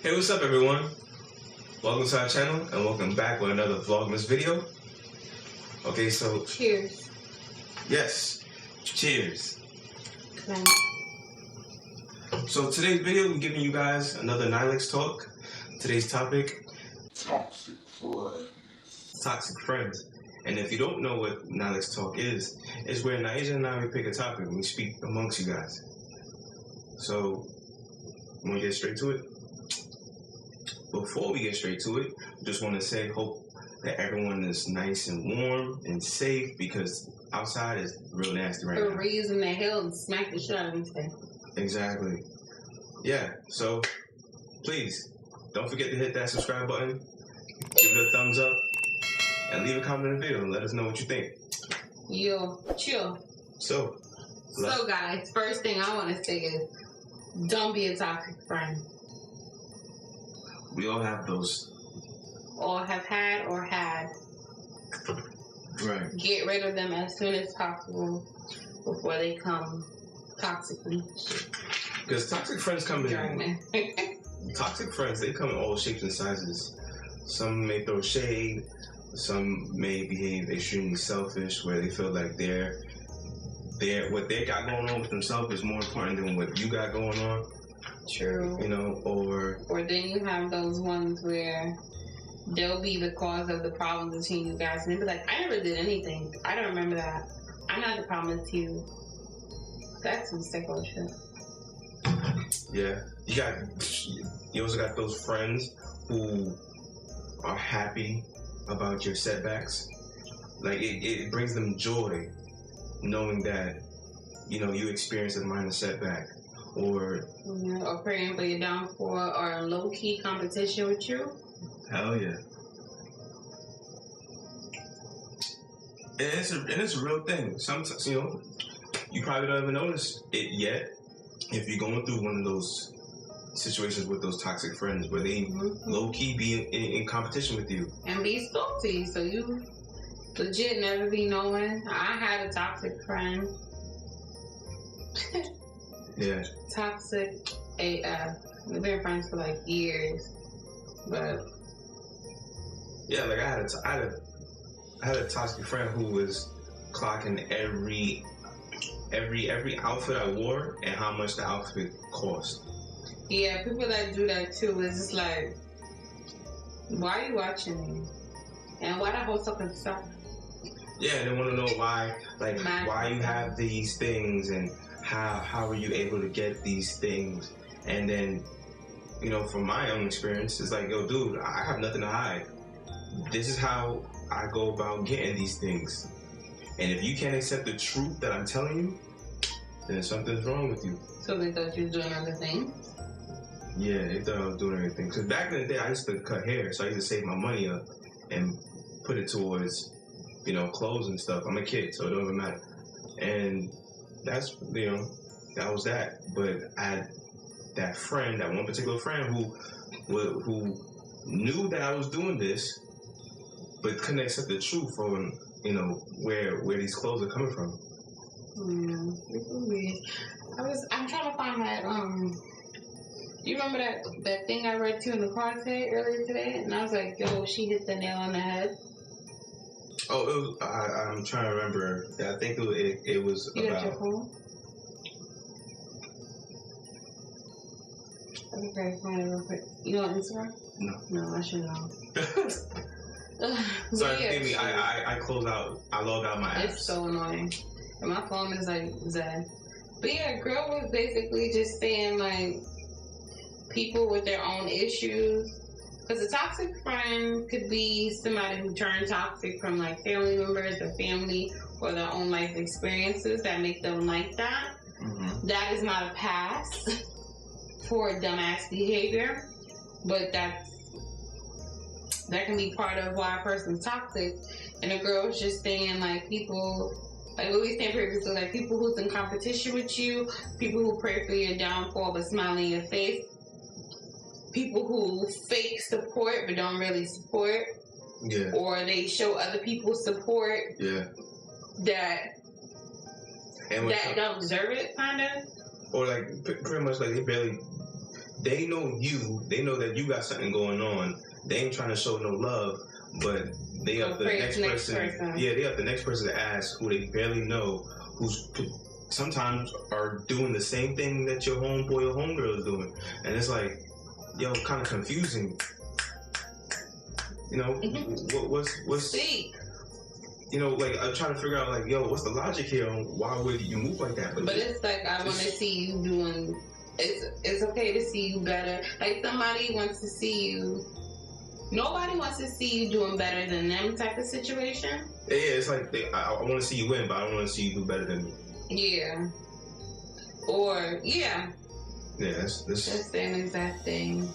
Hey, what's up everyone? Welcome to our channel and welcome back with another Vlogmas video. Okay, so... Cheers. Yes, cheers. Right. So today's video, we're giving you guys another Nylex talk. Today's topic... Toxic friends. Toxic friends. And if you don't know what Nylex talk is where Naija and I, we pick a topic and we speak amongst you guys. So, want to get straight to it? Before we get straight to it, just want to say, hope that everyone is nice and warm and safe because outside is real nasty right now. For reason the hell and smack the shit out of me today. Exactly. Yeah, so please don't forget to hit that subscribe button, give it a thumbs up, and leave a comment in the video and let us know what you think. Yo, chill. So guys, first thing I want to say is don't be a toxic friend. We all have those. All have had or had. Right. Get rid of them as soon as possible before they come toxically. Because toxic friends come in. Toxic friends, they come in all shapes and sizes. Some may throw shade. Some may behave extremely selfish, where they feel like what they got going on with themselves is more important than what you got going on. True. You know, or then you have those ones where they'll be the cause of the problems between you guys, and they'll be like, I never did anything. I don't remember that. I'm not the problem with you. That's some sicko shit. Yeah. You also got those friends who are happy about your setbacks. Like it brings them joy knowing that, you know, you experience a minor setback. Or praying for your downfall, or low-key competition with you. Hell yeah. And it's a real thing. Sometimes, you know, you probably don't even notice it yet if you're going through one of those situations with those toxic friends where they low-key be in competition with you. And be salty, so you legit never be knowing. I had a toxic friend. Yeah. Toxic AF. We've been friends for like years, but yeah, like I had a toxic friend who was clocking every outfit I wore and how much the outfit cost. Yeah, people that do that too is just like, why are you watching me? And why that whole fucking stuff? Yeah, they want to know why, like why you have these things and how are you able to get these things. And then, you know, from my own experience, it's like, yo, dude, I have nothing to hide. This is how I go about getting these things. And if you can't accept the truth that I'm telling you, then something's wrong with you. So they thought you were doing other things? Yeah, they thought I was doing everything. Because back in the day, I used to cut hair, so I used to save my money up and put it towards, you know, clothes and stuff. I'm a kid, so it don't even matter. And that's, you know, that was that. But I had that friend, that one particular friend who knew that I was doing this, but couldn't accept the truth from, you know, where these clothes are coming from. It's weird. I'm trying to find that, you remember that thing I read to you in the car today, earlier today? And I was like, yo, she hit the nail on the head. Oh, it was, I'm trying to remember. I think it was you about... You got your phone? Okay, find it real quick. You know Instagram? No, I should know. Sorry, forgive me. I closed out. I logged out my apps. It's so annoying. And my phone is like Zen. But yeah, girl was basically just saying like people with their own issues. Because a toxic friend could be somebody who turned toxic from like family members or family or their own life experiences that make them like that. Mm-hmm. That is not a pass for dumbass behavior, but that can be part of why a person's toxic. And the girl was just saying like people, like what we said previously, like people who's in competition with you, people who pray for your downfall but smile in your face, people who fake support but don't really support, or they show other people support that don't deserve it, kind of. Or like pretty much like they barely they know you. They know that you got something going on. They ain't trying to show no love, but they up the next person. Yeah, they up the next person to ask who they barely know, who's sometimes are doing the same thing that your homeboy or homegirl is doing, and it's like, yo, kind of confusing. You know, what's See. You know, like I'm trying to figure out, like, yo, what's the logic here on why would you move like that? But it's like I want to see you doing. It's okay to see you better. Like somebody wants to see you. Nobody wants to see you doing better than them type of situation. Yeah, it's like I want to see you win, but I don't want to see you do better than me. Yeah. Or yeah. Yeah, that's the same exact thing.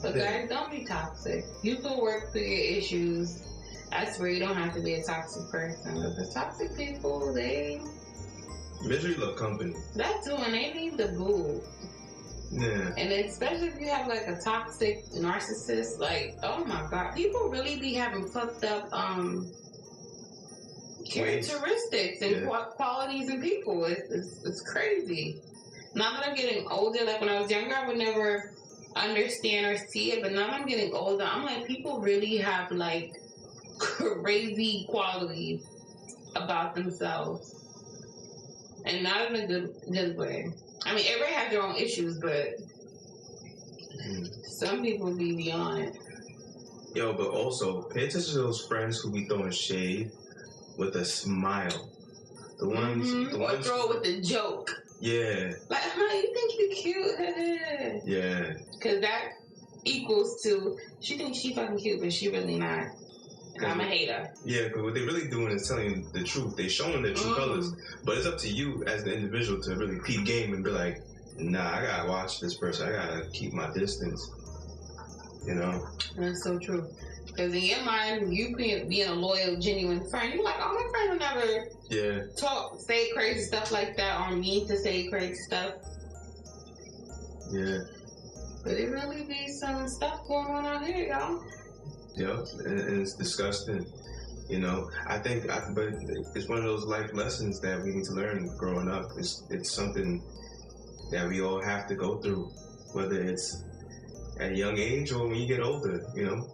But guys, don't be toxic. You can work through your issues. That's where you don't have to be a toxic person. But the toxic people, misery love company. That's when they need the boo. Yeah. And especially if you have like a toxic narcissist, like, oh my god, people really be having fucked up characteristics and qualities in people. It's crazy. Now that I'm getting older, like when I was younger, I would never understand or see it, but now that I'm getting older, I'm like, people really have like crazy qualities about themselves, and not in a good way. I mean, everybody has their own issues, but some people be beyond it. Yo, but also pay attention to those friends who be throwing shade with a smile. The ones, or throw it with a joke. Yeah. Like, you think you cute? Yeah. Because that equals to, she thinks she fucking cute, but she really not. And I'm a hater. Yeah, because what they're really doing is telling you the truth. They're showing their true colors. But it's up to you as the individual to really peep game and be like, nah, I gotta watch this person. I gotta keep my distance. You know? That's so true. Because in your mind, you being a loyal, genuine friend, you're like, oh, my friend will never say crazy stuff like that or mean to say crazy stuff. Yeah. But it really be some stuff going on out here, y'all. Yeah, and it's disgusting. You know, I think, but it's one of those life lessons that we need to learn growing up. It's something that we all have to go through, whether it's at a young age or when you get older, you know?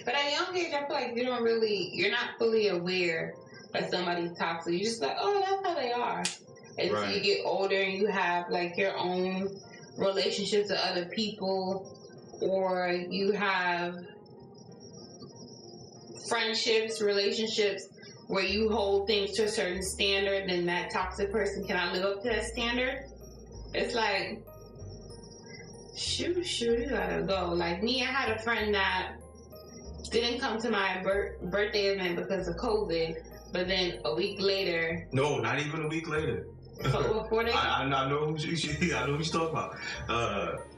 But at a young age, I feel like you're not fully aware that somebody's toxic. You're just like, oh, that's how they are. Until you get older and you have like your own relationships with other people, or you have friendships, relationships where you hold things to a certain standard, then that toxic person cannot live up to that standard. It's like, shoot, you gotta go. Like me, I had a friend that didn't come to my birthday event because of COVID, but then a week later. No, not even a week later. 4 days? I know who I know who you're talking about.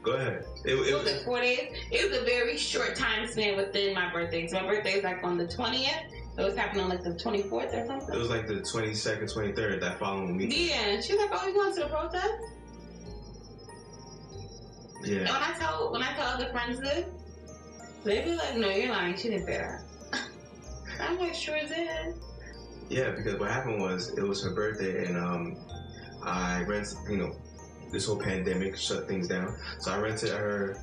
Go ahead. It was it 4 days? It was a very short time span within my birthday. So my birthday was like on the 20th. It was happening on like the 24th or something. It was like the 22nd, 23rd, that following week. Yeah, she was like, oh, you going to the protest? Yeah. And when I tell other friends this, they be like, no, you're lying. She didn't say that. I'm like, sure did. Yeah, because what happened was, it was her birthday, and I rented, this whole pandemic shut things down. So I rented her,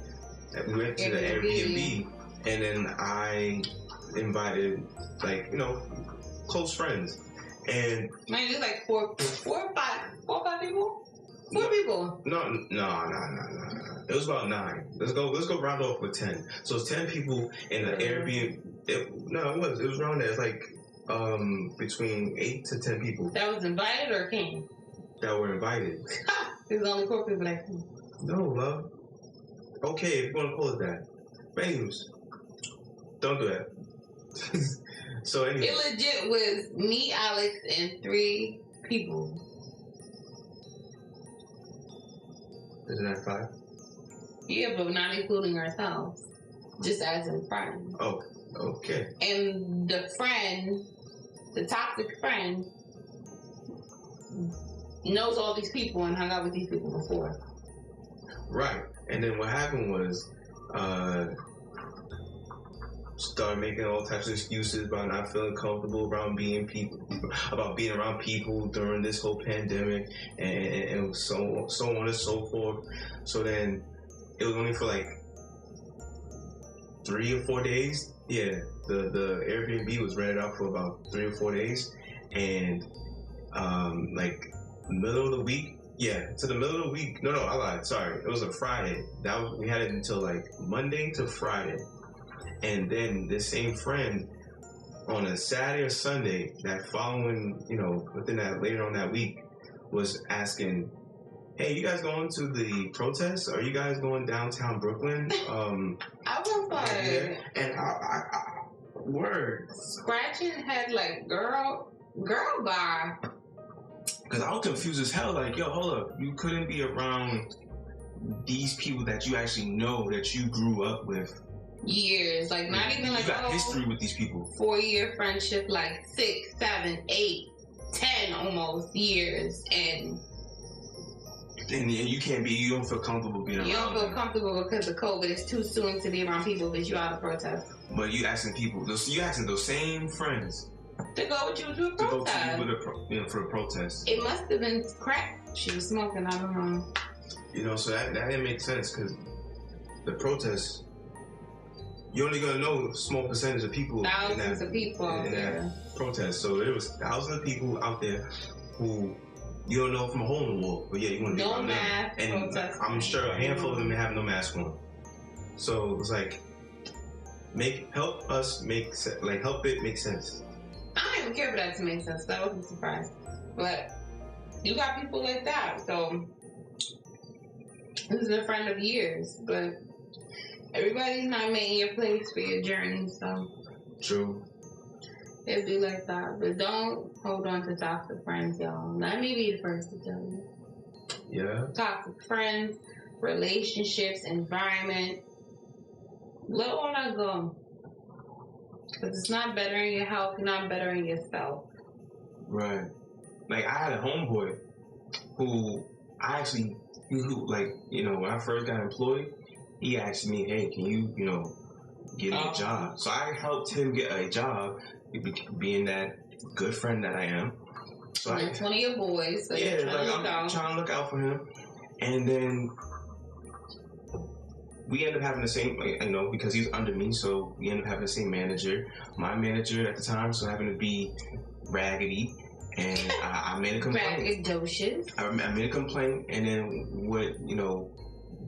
we went to the Airbnb, and then I invited, close friends. And man, it's like four or five people? Four people. No. It was about 9. Let's go round off with 10. So it's 10 people in the Airbnb. It was around there. It's like between 8 to 10 people. That was invited or came? That were invited. There's only 4 people that came. No, love. Okay, if you want to call it that. But anyways, don't do that. So anyway. It legit was me, Alex, and 3 people. Isn't that 5? Yeah, but not including ourselves. Just as in friends. Oh, okay. And the toxic friend, knows all these people and hung out with these people before. Right. And then what happened was, start making all types of excuses about not feeling comfortable around being around people during this whole pandemic, and so on and so forth. So then it was only for like 3 or 4 days. Yeah, the Airbnb was rented out for about 3 or 4 days, and like middle of the week. Yeah, to the middle of the week. No, I lied. Sorry, it was a Friday. We had it until like Monday to Friday, and then this same friend on a Saturday or Sunday that following, within that later on that week, was asking, "Hey, you guys going to the protest? Are you guys going downtown Brooklyn?" I was like, and I word scratching head like girl, bye. Because I was confused as hell. Like, yo, hold up, you couldn't be around these people that you actually know, that you grew up with. Years, like not even like you got history with these people. 4-year friendship, like 6, 7, 8, 10 almost years, and you don't feel comfortable being around. You don't feel comfortable because of COVID. It's too soon to be around people because you out of protest. But you asking those same friends to go with you to a protest. For a protest. It must have been crack she was smoking. I don't know. So that didn't make sense because the protest, you're only gonna know a small percentage of people. Thousands of people in that protest. So there was thousands of people out there who you don't know from a hole in the wall, but yeah, you want to be around them. And I'm sure a handful of them have no mask on. So it was like, help it make sense. I don't even care for that to make sense. That wasn't surprised. But you got people like that. So this is a friend of years, but everybody's not making your place for your journey. So true. It'd be like that. But don't hold on to toxic friends, y'all. Let me be the first to tell you. Yeah. Toxic friends, relationships, environment. Let all that go. Because it's not bettering your health, you're not bettering yourself. Right. Like, I had a homeboy who when I first got employed, he asked me, "Hey, can you, get me a job?" So I helped him get a job, being that good friend that I am. So that's one of your boys. So I'm trying to look out for him. And then we ended up having the same, because he was under me, so we ended up having the same manager. My manager at the time so happened to be raggedy, and I made a complaint. I made a complaint, and then what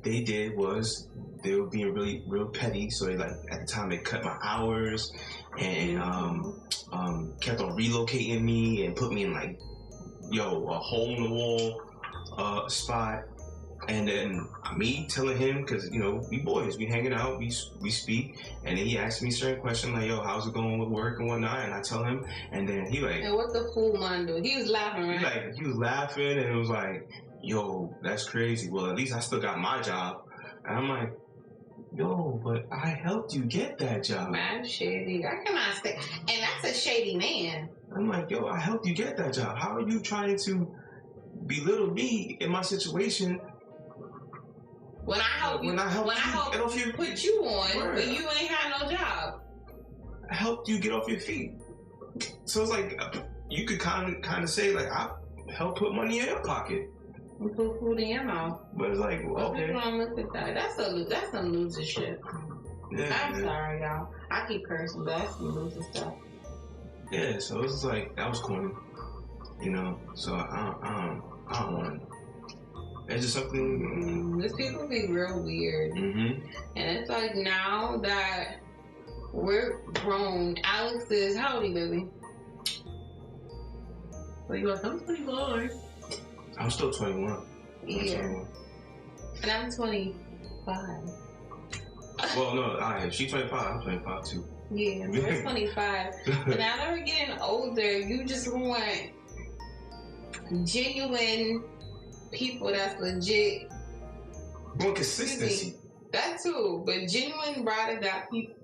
they did was they were being really real petty. So they at the time they cut my hours and kept on relocating me and put me in a hole in the wall spot. And then me telling him, because we boys, we hanging out, we speak, and then he asked me certain questions like, "Yo, how's it going with work and whatnot?" And I tell him, and then he and what the fool man do? He was laughing, right? He was laughing, and it was like, "Yo, that's crazy. Well, at least I still got my job." And I'm like, "Yo, but I helped you get that job." Man, shady. I cannot say, and that's a shady man. I'm like, "Yo, I helped you get that job. How are you trying to belittle me in my situation?" When I help you put you on, but you ain't had no job. I helped you get off your feet. So it's like, you could kind of say, I helped put money in your pocket. You put food in your mouth. But it's like, well, okay. People don't look at that. That's some loser shit. Yeah, I'm sorry, y'all. I keep cursing, but that's some loser stuff. Yeah, so it was like, that was corny. So I don't want to. It's just something. These people be real weird. Mm-hmm. And it's like, now that we're grown, Alex is, how old are you, baby? Well, you like, I'm 24. I'm still 21. Yeah. 21. And I'm 25. Well, no, she's 25. I'm 25 too. Yeah, we're 25. But now that we're getting older, you just want genuine people that's legit. Want consistency. That too, but genuine ride or die people.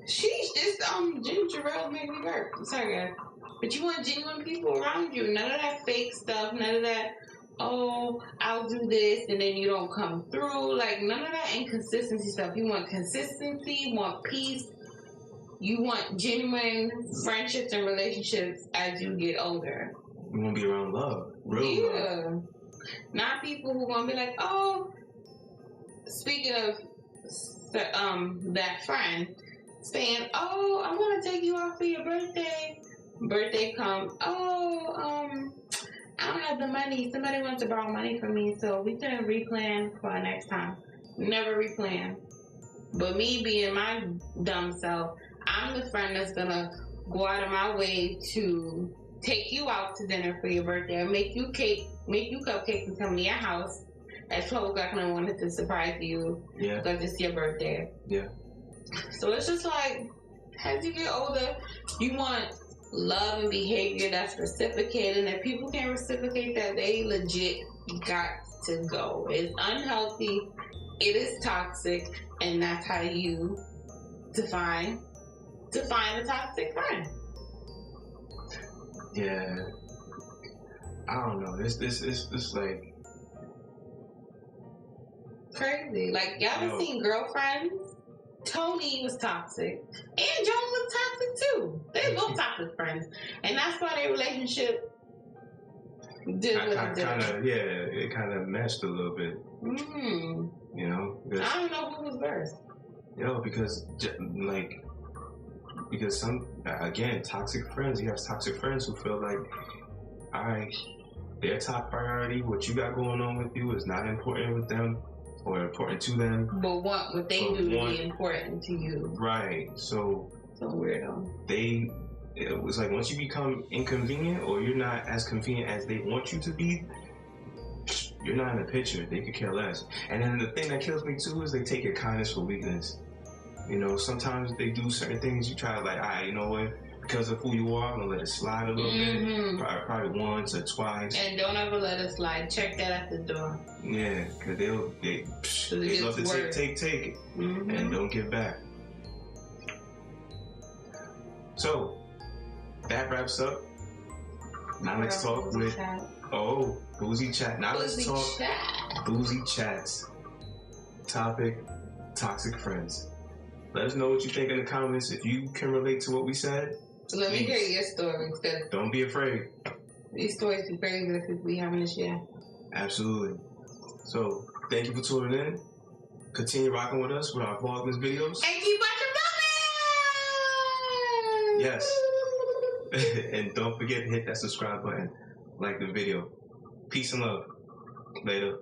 She's just ginger ale made me burp. I'm sorry, guys. But you want genuine people around you. None of that fake stuff. None of that, I'll do this and then you don't come through. None of that inconsistency stuff. You want consistency. You want peace. you want genuine friendships and relationships as you get older. You want to be around love, real love. Not people who gonna be like, oh. Speaking of that friend saying, oh, I'm gonna take you out for your birthday. Birthday comes, oh, I don't have the money. Somebody wants to borrow money from me, so we can replan for next time. Never replan. But me being my dumb self, I'm the friend that's gonna go out of my way to take you out to dinner for your birthday, or make you cupcakes and come to your house at 12 o'clock and I wanted to surprise you because it's your birthday. Yeah. So it's just like, as you get older, you want love and behavior that's reciprocated, and if people can't reciprocate that, they legit got to go. It's unhealthy, it is toxic, and that's how you define a toxic friend. Yeah. I don't know. It's like crazy. Like, y'all have seen Girlfriends? Tony was toxic. And Joan was toxic too. They both toxic friends. And that's why their relationship did what it did. It kind of meshed a little bit. Mm-hmm. You know? I don't know who was worse. Because some, again, toxic friends, you have toxic friends who feel like, alright, their top priority, what you got going on with you is not important with them or important to them. But what they do to be important to you. Right. So weirdo. It was like once you become inconvenient or you're not as convenient as they want you to be, you're not in the picture. They could care less. And then the thing that kills me too is they take your kindness for weakness. You know, sometimes they do certain things, you try to like, alright, you know what? Because of who you are, I'm gonna let it slide a little bit. Probably once or twice. And don't ever let it slide. Check that at the door. Yeah, because they love to take it, and don't give back. So that wraps up Nylex Talk with Boozy Chat. Nylex Talk, Boozy Chats. Topic: toxic friends. Let us know what you think in the comments. If you can relate to what we said, let me hear your stories. Don't be afraid. These stories be crazy that people be having to share. Absolutely. So, thank you for tuning in. Continue rocking with us with our Vlogmas videos. And keep watching Vlogmas! Yes. And don't forget to hit that subscribe button. Like the video. Peace and love. Later.